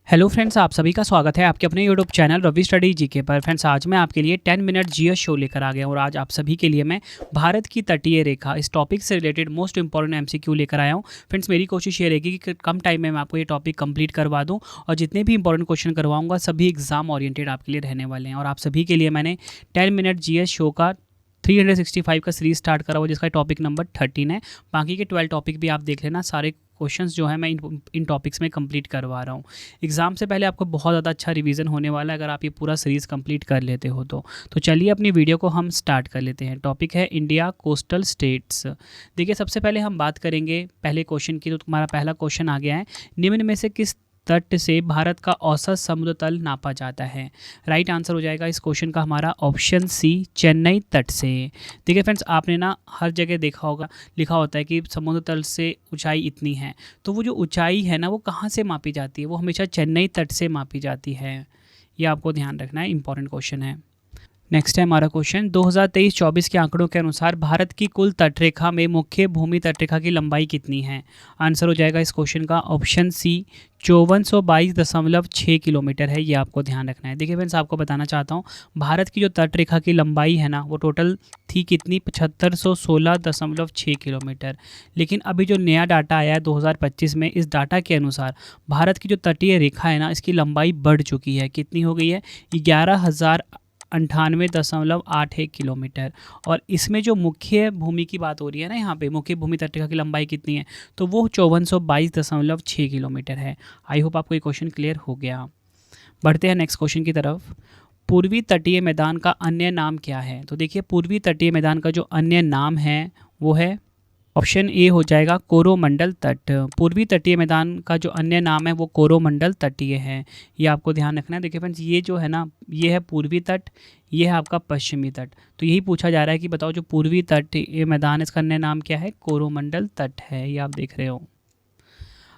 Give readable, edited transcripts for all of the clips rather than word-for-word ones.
Hello friends, आप सभी का स्वागत है आपके अपने YouTube channel Ravi study GK पर। फ्रेंड्स, आज मैं आपके लिए 10 मिनट जीएस शो लेकर आ गया हूँ और आज आप सभी के लिए मैं भारत की तटीय रेखा इस टॉपिक से रिलेटेड मोस्ट इंपॉर्टेंट एमसीक्यू लेकर आया हूँ। फ्रेंड्स, मेरी कोशिश ये रहेगी कि कम टाइम में मैं आपको ये टॉपिक कंप्लीट करवा दूँ और जितने भी इंपॉर्टेंट क्वेश्चन करवाऊँगा सभी एग्जाम ओरिएंटेड आपके लिए रहने वाले हैं। और आप सभी के लिए मैंने 10 मिनट जीएस शो का 365 का सीरीज स्टार्ट करा हुआ जिसका टॉपिक नंबर 13 है। बाकी के 12 टॉपिक भी आप देख लेना, सारे क्वेश्चंस जो है मैं इन टॉपिक्स में कंप्लीट करवा रहा हूँ। एग्ज़ाम से पहले आपको बहुत ज़्यादा अच्छा रिवीजन होने वाला है अगर आप ये पूरा सीरीज़ कंप्लीट कर लेते हो तो चलिए अपनी वीडियो को हम स्टार्ट कर लेते हैं। टॉपिक है इंडिया कोस्टल स्टेट्स। देखिए, सबसे पहले हम बात करेंगे पहले क्वेश्चन की। तो तुम्हारा पहला क्वेश्चन आ गया है, निम्न में से किस तट से भारत का औसत समुद्र तल नापा जाता है। राइट आंसर हो जाएगा इस क्वेश्चन का हमारा ऑप्शन सी, चेन्नई तट से। देखिए फ्रेंड्स, आपने ना हर जगह देखा होगा, लिखा होता है कि समुद्र तल से ऊंचाई इतनी है, तो वो जो ऊंचाई है ना वो कहाँ से मापी जाती है, वो हमेशा चेन्नई तट से मापी जाती है। ये आपको ध्यान रखना है, इंपॉर्टेंट क्वेश्चन है। नेक्स्ट है हमारा क्वेश्चन, 2023-24 के आंकड़ों के अनुसार भारत की कुल तटरेखा में मुख्य भूमि तटरेखा की लंबाई कितनी है। आंसर हो जाएगा इस क्वेश्चन का ऑप्शन सी, 5422.6 किलोमीटर है। ये आपको ध्यान रखना है। देखिए फ्रेंड्स, आपको बताना चाहता हूँ भारत की जो तटरेखा की लंबाई है ना वो टोटल थी कितनी, 7516.6 किलोमीटर। लेकिन अभी जो नया डाटा आया है 2025 में, इस डाटा के अनुसार भारत की जो तटीय रेखा है ना इसकी लंबाई बढ़ चुकी है। कितनी हो गई है, 11,098.81 किलोमीटर। और इसमें जो मुख्य भूमि की बात हो रही है ना, यहाँ पे मुख्य भूमि तटरेखा की लंबाई कितनी है, तो वो 5422.6 किलोमीटर है। आई होप आपको ये क्वेश्चन क्लियर हो गया। बढ़ते हैं नेक्स्ट क्वेश्चन की तरफ। पूर्वी तटीय मैदान का अन्य नाम क्या है। तो देखिए, पूर्वी तटीय मैदान का जो अन्य नाम है वो है ऑप्शन ए हो जाएगा कोरोमंडल तट। पूर्वी तटीय मैदान का जो अन्य नाम है वो कोरोमंडल तटीय है। ये आपको ध्यान रखना है। देखिए फ्रेंड्स, ये जो है ना ये है पूर्वी तट, ये है आपका पश्चिमी तट। तो यही पूछा जा रहा है कि बताओ जो पूर्वी तट ये मैदान, इसका अन्य नाम क्या है, कोरोमंडल तट है। ये आप देख रहे हो।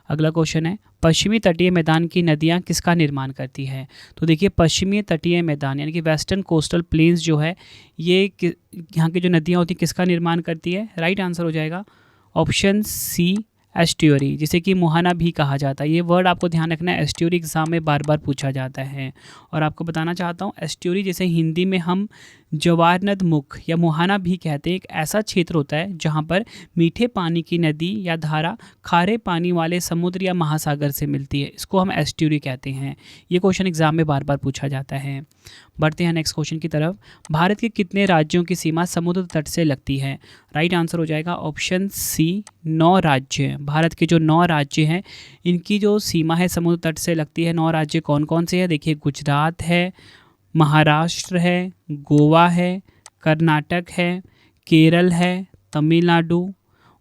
अगला क्वेश्चन है, पश्चिमी तटीय मैदान की नदियाँ किसका निर्माण करती है। तो देखिए, पश्चिमी तटीय मैदान यानी कि वेस्टर्न कोस्टल प्लेन्स जो है ये यहाँ की जो नदियाँ होती हैं किसका निर्माण करती है। राइट आंसर हो जाएगा ऑप्शन सी, एस्ट्यूरी, जिसे कि मुहाना भी कहा जाता है। ये वर्ड आपको ध्यान रखना है, एस्ट्यूरी एग्जाम में बार बार पूछा जाता है। और आपको बताना चाहता हूँ, एस्ट्यूरी जैसे हिंदी में हम जवारनद मुख या मुहाना भी कहते हैं, एक ऐसा क्षेत्र होता है जहाँ पर मीठे पानी की नदी या धारा खारे पानी वाले समुद्र या महासागर से मिलती है। इसको हम एस्ट्यूरी कहते हैं। ये क्वेश्चन एग्जाम में बार बार पूछा जाता है। बढ़ते हैं नेक्स्ट क्वेश्चन की तरफ। भारत के कितने राज्यों की सीमा समुद्र तट से लगती है। राइट आंसर हो जाएगा ऑप्शन सी, 9 राज्य। भारत के जो 9 राज्य हैं इनकी जो सीमा है समुद्र तट से लगती है। 9 राज्य कौन कौन से हैं, देखिए, गुजरात है, महाराष्ट्र है, गोवा है, कर्नाटक है, केरल है, तमिलनाडु।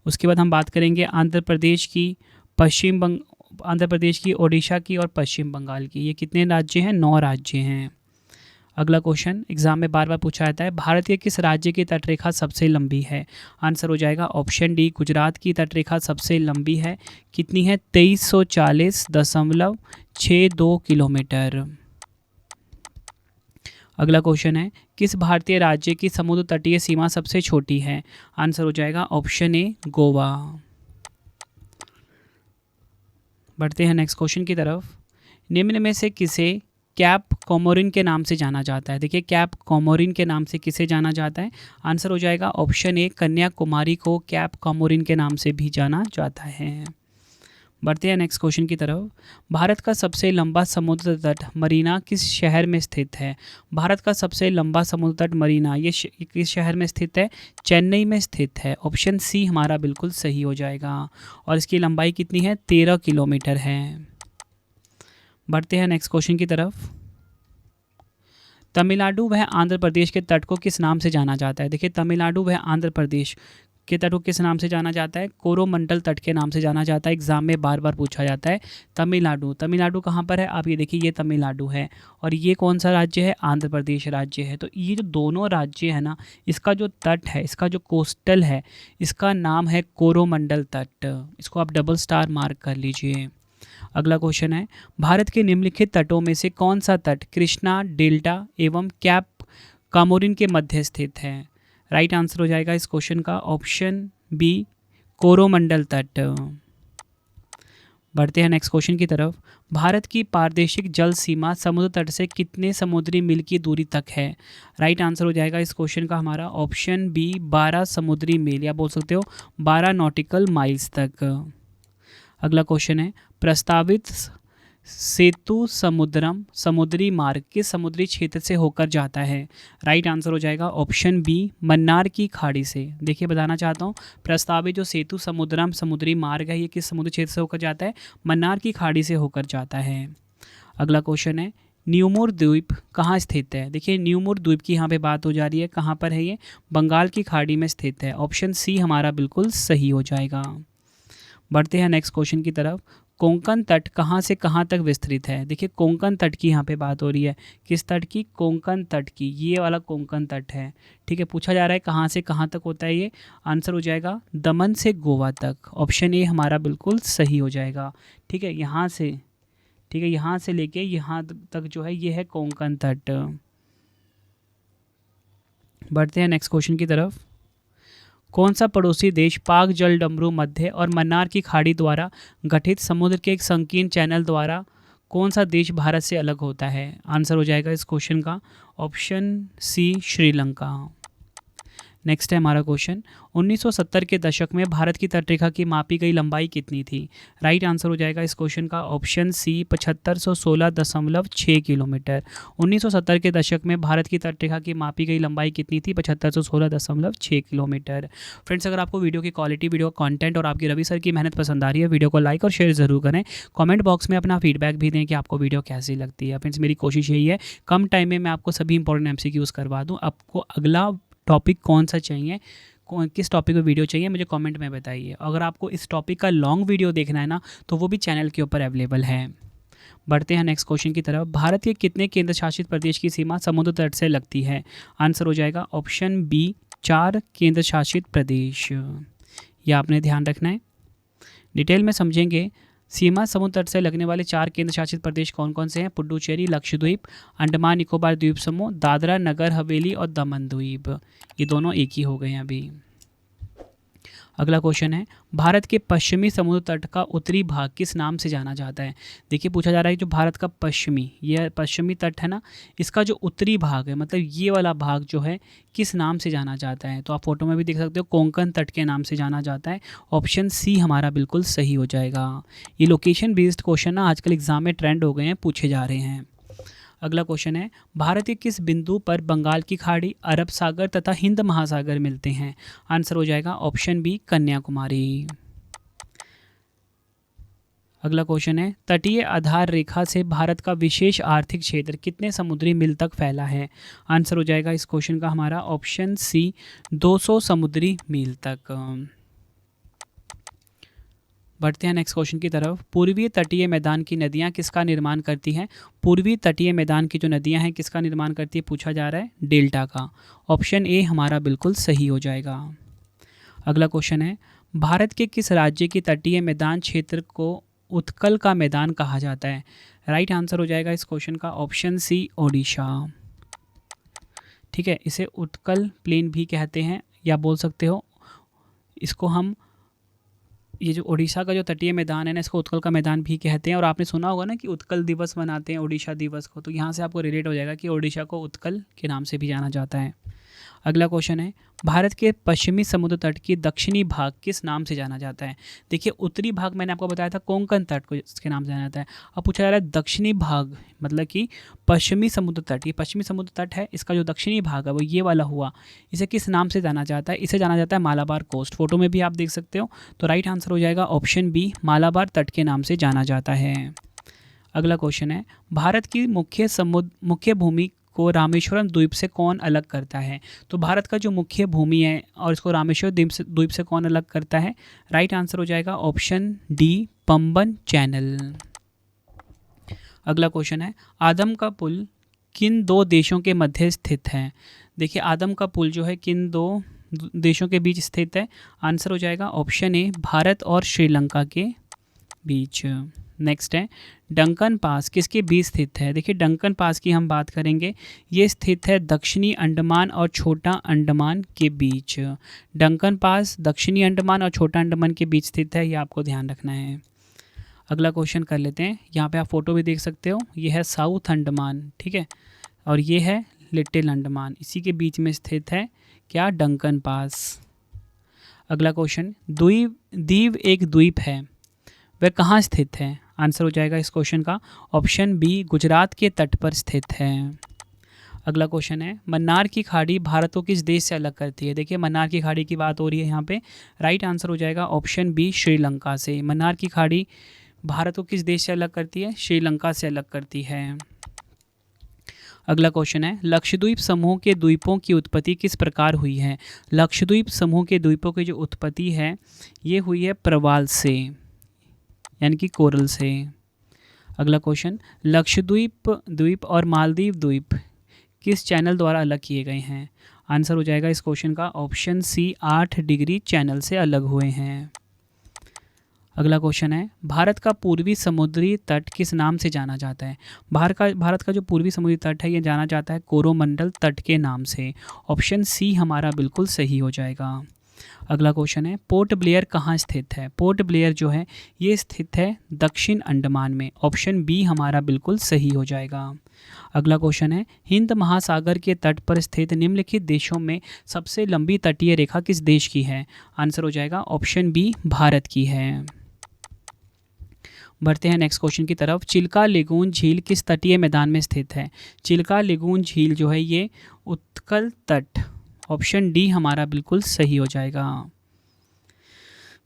उसके बाद हम बात करेंगे आंध्र प्रदेश की, आंध्र प्रदेश की, ओडिशा की और पश्चिम बंगाल की। ये कितने राज्य हैं, 9 राज्य हैं। अगला क्वेश्चन एग्जाम में बार बार पूछा जाता है, भारत के किस राज्य की तटरेखा सबसे लंबी है। आंसर हो जाएगा ऑप्शन डी, गुजरात की तटरेखा सबसे लंबी है। कितनी है, 2340.62 किलोमीटर। अगला क्वेश्चन है, किस भारतीय राज्य की समुद्र तटीय सीमा सबसे छोटी है। आंसर हो जाएगा ऑप्शन ए, गोवा। बढ़ते हैं नेक्स्ट क्वेश्चन की तरफ। निम्न में से किसे कैप कोमोरिन के नाम से जाना जाता है। देखिए, कैप कोमोरिन के नाम से किसे जाना जाता है। आंसर हो जाएगा ऑप्शन ए, कन्याकुमारी को कैप कोमोरिन के नाम से भी जाना जाता है। बढ़ते हैं नेक्स्ट क्वेश्चन की तरफ। भारत का सबसे लंबा समुद्र तट मरीना किस शहर में स्थित है। भारत का सबसे लंबा समुद्र तट मरीना ये किस शहर में स्थित है, चेन्नई में स्थित है। ऑप्शन सी हमारा बिल्कुल सही हो जाएगा। और इसकी लंबाई कितनी है, 13 किलोमीटर है। बढ़ते हैं नेक्स्ट क्वेश्चन की तरफ। तमिलनाडु वह आंध्र प्रदेश के तट को किस नाम से जाना जाता है। देखिए, तमिलनाडु वह आंध्र प्रदेश के तट को किस नाम से जाना जाता है, कोरोमंडल तट के नाम से जाना जाता है। एग्जाम में बार बार पूछा जाता है। तमिलनाडु कहाँ पर है, आप ये देखिए, ये तमिलनाडु है और ये कौन सा राज्य है, आंध्र प्रदेश राज्य है। तो ये जो दोनों राज्य है ना, इसका जो तट है, इसका जो कोस्टल है, इसका नाम है कोरोमंडल तट। इसको आप डबल स्टार मार्क कर लीजिए। अगला क्वेश्चन है, भारत के निम्नलिखित तटों में से कौन सा तट कृष्णा, डेल्टा एवं कैप कामोरिन के मध्य स्थित है। राइट आंसर हो जाएगा इस क्वेश्चन का ऑप्शन बी, कोरोमंडल तट। बढ़ते हैं नेक्स्ट क्वेश्चन की तरफ। भारत की प्रादेशिक जल सीमा समुद्र तट से कितने समुद्री मील की दूरी तक है? राइट आंसर हो जाएगा इस क्वेश्चन का हमारा ऑप्शन बी 12 समुद्री मील, या बोल सकते हो 12 नॉटिकल माइल्स तक। अगला क्वेश्चन है, प्रस्तावित सेतु समुद्रम समुद्री मार्ग किस समुद्री क्षेत्र से होकर जाता है? राइट आंसर हो जाएगा ऑप्शन बी मन्नार की खाड़ी से। देखिए बताना चाहता हूँ, प्रस्तावित जो सेतु समुद्रम समुद्री मार्ग है ये किस समुद्री क्षेत्र से होकर जाता है? मन्नार की खाड़ी से होकर जाता है। अगला क्वेश्चन है, न्यूमोर द्वीप कहाँ स्थित है? देखिए न्यूमोर द्वीप की यहाँ पे बात हो जा रही है, कहाँ पर है ये? बंगाल की खाड़ी में स्थित है। ऑप्शन सी हमारा बिल्कुल सही हो जाएगा। बढ़ते हैं नेक्स्ट क्वेश्चन की तरफ। कोंकण तट कहाँ से कहाँ तक विस्तृत है? देखिए कोंकण तट की यहाँ पे बात हो रही है, किस तट की? कोंकण तट की, ये वाला कोंकण तट है। ठीक है, पूछा जा रहा है कहाँ से कहाँ तक होता है ये? आंसर हो जाएगा दमन से गोवा तक। ऑप्शन ए हमारा बिल्कुल सही हो जाएगा। ठीक है, यहाँ से, ठीक है, यहाँ से लेके यहाँ तक जो है ये है कोंकण तट। बढ़ते हैं नेक्स्ट क्वेश्चन की तरफ। कौन सा पड़ोसी देश पाक जल डमरू मध्य और मन्नार की खाड़ी द्वारा गठित समुद्र के एक संकीर्ण चैनल द्वारा कौन सा देश भारत से अलग होता है? आंसर हो जाएगा इस क्वेश्चन का ऑप्शन सी श्रीलंका। नेक्स्ट है हमारा क्वेश्चन, 1970 के दशक में भारत की तटरेखा की मापी गई लंबाई कितनी थी? राइट आंसर हो जाएगा इस क्वेश्चन का ऑप्शन सी 7516.6 किलोमीटर। 1970 के दशक में भारत की तटरेखा की मापी गई लंबाई कितनी थी? 7516.6 किलोमीटर। फ्रेंड्स, अगर आपको वीडियो की क्वालिटी, वीडियो कंटेंट और आपकी रवि सर की मेहनत पसंद आ रही है, वीडियो को लाइक और शेयर ज़रूर करें। कमेंट बॉक्स में अपना फीडबैक भी दें कि आपको वीडियो कैसी लगती है। फ्रेंड्स, मेरी कोशिश यही है कम टाइम में मैं आपको सभी इंपॉर्टेंट MCQs करवा दूँ। आपको अगला टॉपिक कौन सा चाहिए, किस टॉपिक पे वीडियो चाहिए, मुझे कमेंट में बताइए। अगर आपको इस टॉपिक का लॉन्ग वीडियो देखना है ना, तो वो भी चैनल के ऊपर अवेलेबल है। बढ़ते हैं नेक्स्ट क्वेश्चन की तरफ। भारत के कितने केंद्र शासित प्रदेश की सीमा समुद्र तट से लगती है? आंसर हो जाएगा ऑप्शन बी 4 केंद्र शासित प्रदेश। यह आपने ध्यान रखना है। डिटेल में समझेंगे। सीमा समुद्र तट से लगने वाले 4 केंद्र शासित प्रदेश कौन कौन से हैं? पुडुचेरी, लक्षद्वीप, अंडमान निकोबार द्वीप समूह, दादरा नगर हवेली और दमन द्वीप। ये दोनों एक ही हो गए हैं अभी। अगला क्वेश्चन है, भारत के पश्चिमी समुद्र तट का उत्तरी भाग किस नाम से जाना जाता है? देखिए पूछा जा रहा है जो भारत का पश्चिमी, ये पश्चिमी तट है ना, इसका जो उत्तरी भाग है, मतलब ये वाला भाग जो है, किस नाम से जाना जाता है? तो आप फोटो में भी देख सकते हो, कोंकण तट के नाम से जाना जाता है। ऑप्शन सी हमारा बिल्कुल सही हो जाएगा। ये लोकेशन बेस्ड क्वेश्चन ना आजकल एग्जाम में ट्रेंड हो गए हैं, पूछे जा रहे हैं। अगला क्वेश्चन है, भारत के किस बिंदु पर बंगाल की खाड़ी, अरब सागर तथा हिंद महासागर मिलते हैं? आंसर हो जाएगा ऑप्शन बी कन्याकुमारी। अगला क्वेश्चन है, तटीय आधार रेखा से भारत का विशेष आर्थिक क्षेत्र कितने समुद्री मील तक फैला है? आंसर हो जाएगा इस क्वेश्चन का हमारा ऑप्शन सी 200 समुद्री मील तक। बढ़ते हैं नेक्स्ट क्वेश्चन की तरफ। पूर्वीय तटीय मैदान की नदियां किसका निर्माण करती हैं? पूर्वी तटीय मैदान की जो नदियां हैं किसका निर्माण करती है, पूछा जा रहा है डेल्टा का। ऑप्शन ए हमारा बिल्कुल सही हो जाएगा। अगला क्वेश्चन है, भारत के किस राज्य की तटीय मैदान क्षेत्र को उत्कल का मैदान कहा जाता है? राइट आंसर हो जाएगा इस क्वेश्चन का ऑप्शन सी ओडिशा। ठीक है, इसे उत्कल प्लेन भी कहते हैं, या बोल सकते हो इसको हम, ये जो उड़ीसा का जो तटीय मैदान है ना, इसको उत्कल का मैदान भी कहते हैं। और आपने सुना होगा ना कि उत्कल दिवस मनाते हैं उड़ीसा दिवस को, तो यहाँ से आपको रिलेट हो जाएगा कि उड़ीसा को उत्कल के नाम से भी जाना जाता है। अगला क्वेश्चन है, भारत के पश्चिमी समुद्र तट की दक्षिणी भाग किस नाम से जाना जाता है? देखिए उत्तरी भाग मैंने आपको बताया था कोंकण तट को इसके नाम से जाना जाता है। अब पूछा जा रहा है दक्षिणी भाग, मतलब कि पश्चिमी समुद्र तट, ये पश्चिमी समुद्र तट है, इसका जो दक्षिणी भाग है वो ये वाला हुआ, इसे किस नाम से जाना जाता है? इसे जाना जाता है मालाबार कोस्ट। फोटो में भी आप देख सकते हो। तो राइट आंसर हो जाएगा ऑप्शन बी मालाबार तट के नाम से जाना जाता है। अगला क्वेश्चन है, भारत की मुख्य भूमि को रामेश्वरम द्वीप से कौन अलग करता है? तो भारत का जो मुख्य भूमि है और इसको रामेश्वरम द्वीप से कौन अलग करता है? राइट आंसर हो जाएगा ऑप्शन डी पंबन चैनल। अगला क्वेश्चन है, आदम का पुल किन 2 देशों के मध्य स्थित है? देखिए आदम का पुल जो है किन 2 देशों के बीच स्थित है? आंसर हो जाएगा ऑप्शन ए भारत और श्रीलंका के बीच। नेक्स्ट है, डंकन पास किसके बीच स्थित है? देखिए डंकन पास की हम बात करेंगे, ये स्थित है दक्षिणी अंडमान और छोटा अंडमान के बीच। डंकन पास दक्षिणी अंडमान और छोटा अंडमान के बीच स्थित है, ये आपको ध्यान रखना है। अगला क्वेश्चन कर लेते हैं। यहाँ पे आप फोटो भी देख सकते हो, ये है साउथ अंडमान, ठीक है, और ये है लिटिल अंडमान, इसी के बीच में स्थित है क्या, डंकन पास। अगला क्वेश्चन, दीव एक द्वीप है, वह कहाँ स्थित है? आंसर हो जाएगा इस क्वेश्चन का ऑप्शन बी, गुजरात के तट पर स्थित है। अगला क्वेश्चन है, मन्नार की खाड़ी भारत को किस देश से अलग करती है? देखिए मन्नार की खाड़ी की बात हो रही है यहाँ पे, राइट आंसर हो जाएगा ऑप्शन बी, श्रीलंका से। मन्नार की खाड़ी भारत को किस देश से अलग करती है? श्रीलंका से अलग करती है। अगला क्वेश्चन है, लक्षद्वीप समूह के द्वीपों की उत्पत्ति किस प्रकार हुई है? लक्षद्वीप समूह के द्वीपों की जो उत्पत्ति है ये हुई है प्रवाल से, यानी कि कोरल से। अगला क्वेश्चन, लक्षद्वीप द्वीप और मालदीव द्वीप किस चैनल द्वारा अलग किए गए हैं? आंसर हो जाएगा इस क्वेश्चन का ऑप्शन सी, 8 डिग्री चैनल से अलग हुए हैं। अगला क्वेश्चन है, भारत का पूर्वी समुद्री तट किस नाम से जाना जाता है? भारत का जो पूर्वी समुद्री तट है ये जाना जाता है कोरोमंडल तट के नाम से। ऑप्शन सी हमारा बिल्कुल सही हो जाएगा। अगला क्वेश्चन है, पोर्ट ब्लेयर कहाँ स्थित है? पोर्ट ब्लेयर जो है ये स्थित है दक्षिण अंडमान में। ऑप्शन बी हमारा बिल्कुल सही हो जाएगा। अगला क्वेश्चन है, हिंद महासागर के तट पर स्थित निम्नलिखित देशों में सबसे लंबी तटीय रेखा किस देश की है? आंसर हो जाएगा ऑप्शन बी, भारत की है। बढ़ते हैं नेक्स्ट क्वेश्चन की तरफ। चिल्का लेगून झील किस तटीय मैदान में स्थित है? चिल्का लेगून झील जो है ये उत्कल तट, ऑप्शन डी हमारा बिल्कुल सही हो जाएगा।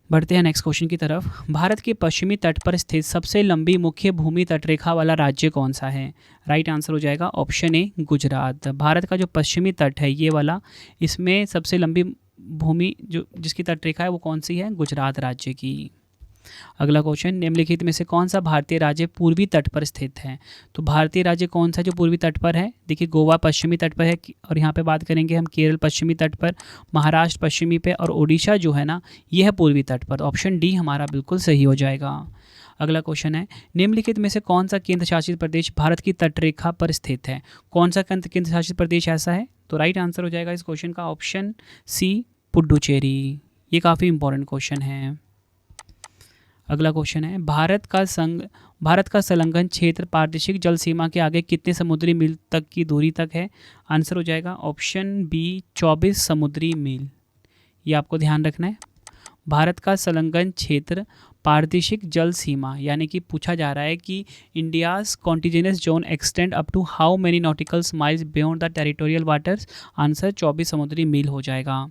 बढ़ते हैं नेक्स्ट क्वेश्चन की तरफ। भारत के पश्चिमी तट पर स्थित सबसे लंबी मुख्य भूमि तटरेखा वाला राज्य कौन सा है? राइट आंसर हो जाएगा ऑप्शन ए, गुजरात। भारत का जो पश्चिमी तट है ये वाला, इसमें सबसे लंबी भूमि जो जिसकी तटरेखा है वो कौन सी है? गुजरात राज्य की। अगला क्वेश्चन, निम्नलिखित में से कौन सा भारतीय राज्य पूर्वी तट पर स्थित है? तो भारतीय राज्य कौन सा जो पूर्वी तट पर है? देखिए गोवा पश्चिमी तट पर है, और यहाँ पे बात करेंगे हम केरल पश्चिमी तट पर, महाराष्ट्र पश्चिमी पे, और ओडिशा जो है ना ये है पूर्वी तट पर। ऑप्शन डी हमारा बिल्कुल सही हो जाएगा। अगला क्वेश्चन है, निम्नलिखित में से कौन सा केंद्र शासित प्रदेश भारत की तटरेखा पर स्थित है? कौन सा केंद्र शासित प्रदेश ऐसा है? तो राइट आंसर हो जाएगा इस क्वेश्चन का ऑप्शन सी, पुडुचेरी। ये काफ़ी इंपॉर्टेंट क्वेश्चन है। अगला क्वेश्चन है, भारत का संलग्न क्षेत्र पारदर्शिक जल सीमा के आगे कितने समुद्री मील तक की दूरी तक है? आंसर हो जाएगा ऑप्शन बी, 24 समुद्री मील। ये आपको ध्यान रखना है। भारत का संलग्न क्षेत्र पारदर्शिक जल सीमा, यानी कि पूछा जा रहा है कि India's contiguous zone extend up to how many nauticals miles beyond the territorial waters? Answer 24 समुद्री मील हो जाएगा।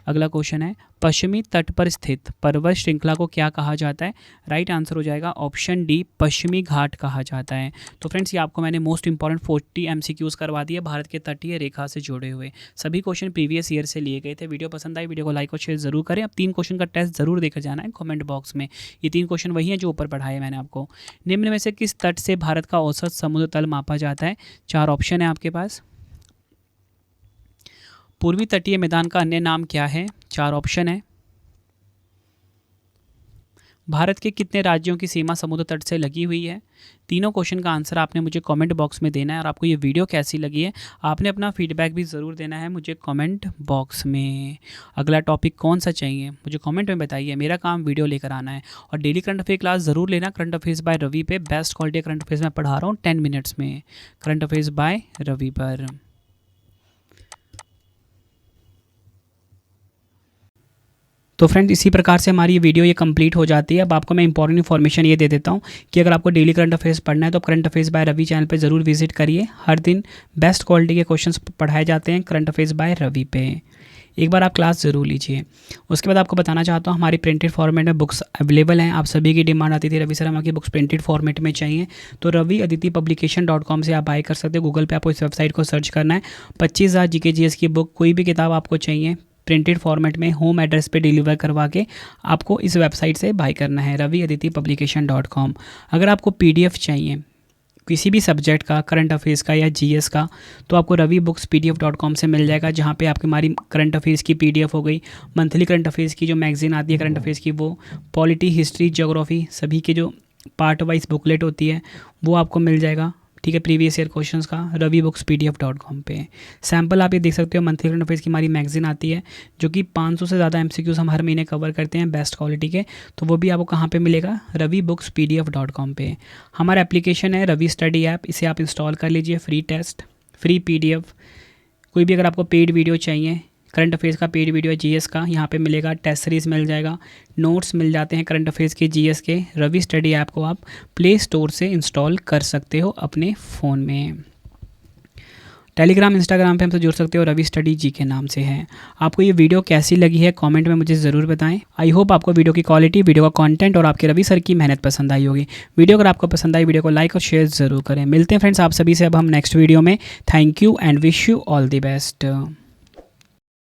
अगला क्वेश्चन है, पश्चिमी तट पर स्थित पर्वत श्रृंखला को क्या कहा जाता है? राइट आंसर हो जाएगा ऑप्शन डी, पश्चिमी घाट कहा जाता है। तो फ्रेंड्स ये आपको मैंने मोस्ट इंपॉर्टेंट 40 MCQs करवा दिए भारत के तटीय रेखा से जुड़े हुए। सभी क्वेश्चन प्रीवियस ईयर से लिए गए थे। वीडियो पसंद आई, वीडियो को लाइक और शेयर जरूर करें। अब 3 क्वेश्चन का टेस्ट जरूर देकर जाना है कमेंट बॉक्स में। ये 3 क्वेश्चन वही हैं जो ऊपर पढ़ाए मैंने आपको। निम्न में से किस तट से भारत का औसत समुद्र तल मापा जाता है? 4 ऑप्शन है आपके पास। पूर्वी तटीय मैदान का अन्य नाम क्या है? 4 ऑप्शन है। भारत के कितने राज्यों की सीमा समुद्र तट से लगी हुई है? तीनों क्वेश्चन का आंसर आपने मुझे कमेंट बॉक्स में देना है। और आपको ये वीडियो कैसी लगी है आपने अपना फीडबैक भी ज़रूर देना है मुझे कमेंट बॉक्स में। अगला टॉपिक कौन सा चाहिए मुझे कमेंट में बताइए। मेरा काम वीडियो लेकर आना है। और डेली करंट अफेयर क्लास ज़रूर लेना। करंट अफेयर्स बाय रवि पे बेस्ट क्वालिटी करंट अफेयर्स मैं पढ़ा रहा हूँ 10 मिनट्स में। करंट अफेयर्स बाय रवि पर। तो फ्रेंड्स इसी प्रकार से हमारी ये वीडियो ये कंप्लीट हो जाती है। अब आपको मैं इंपॉर्टेंट इन्फॉर्मेशन ये दे देता हूँ कि अगर आपको डेली करंट अफेयर्स पढ़ना है तो current affairs by Ravi channel पे ज़रूर विजिट करिए। हर दिन बेस्ट क्वालिटी के क्वेश्चंस पढ़ाए जाते हैं करंट अफेयर्स बाय रवि पे। एक बार आप क्लास ज़रूर लीजिए। उसके बाद आपको बताना चाहता हूँ हमारी प्रिंटेड फॉर्मेट में बुक्स अवेलेबल हैं। आप सभी की डिमांड आती थी रवि सर हमारी बुक्स प्रिंटेड फॉर्मेट में चाहिए, तो रवि अदिति publication.com से आप बाय कर सकते हो। गूगल पे आपको इस वेबसाइट को सर्च करना है। 25,000 GK/GS की बुक, कोई भी किताब आपको चाहिए प्रिंटेड फॉर्मेट में होम एड्रेस पे डिलीवर करवा के आपको इस वेबसाइट से बाय करना है, रवि अदिति publication.com। अगर आपको PDF चाहिए किसी भी सब्जेक्ट का, करंट अफेयर्स का या GS का, तो आपको रवि बुक्स PDF.com से मिल जाएगा, जहाँ पे आपकी हमारी करंट अफेयर्स की PDF हो गई, मंथली करंट अफेयर्स की जो मैगजीन आती है करंट अफेयर्स की वो, पॉलिटी, हिस्ट्री, ज्योग्राफी सभी के जो पार्ट वाइज बुकलेट होती है वो आपको मिल जाएगा। ठीक है, प्रीवियस ईयर क्वेश्चंस का ravibookspdf.com पे। सैम्पल आप ये देख सकते हो, मंथली करंट अफेयर्स की हमारी मैगजीन आती है जो कि 500 से ज़्यादा MCQs हम हर महीने कवर करते हैं बेस्ट क्वालिटी के। तो वो भी आपको कहाँ पे मिलेगा, ravibookspdf.com पे। हमारा एप्लीकेशन है रवि स्टडी ऐप, इसे आप इंस्टॉल कर लीजिए। फ्री टेस्ट, फ्री PDF, कोई भी अगर आपको पेड वीडियो चाहिए, करंट अफेयर्स का पेड वीडियो है, GS का यहाँ पे मिलेगा, टेस्ट सीरीज़ मिल जाएगा, नोट्स मिल जाते हैं करंट अफेयर्स के, GS के। रवि स्टडी ऐप को आप प्ले स्टोर से इंस्टॉल कर सकते हो अपने फ़ोन में। टेलीग्राम, इंस्टाग्राम पे हमसे जुड़ सकते हो, रवि स्टडी जी के नाम से है। आपको ये वीडियो कैसी लगी है कमेंट में मुझे ज़रूर बताएं। आई होप आपको वीडियो की क्वालिटी, वीडियो का कंटेंट और आपके रवि सर की मेहनत पसंद आई होगी। वीडियो अगर आपको पसंद आई, वीडियो को लाइक और शेयर ज़रूर करें। मिलते हैं फ्रेंड्स आप सभी से अब हम नेक्स्ट वीडियो में। Thank you and wish you all the best.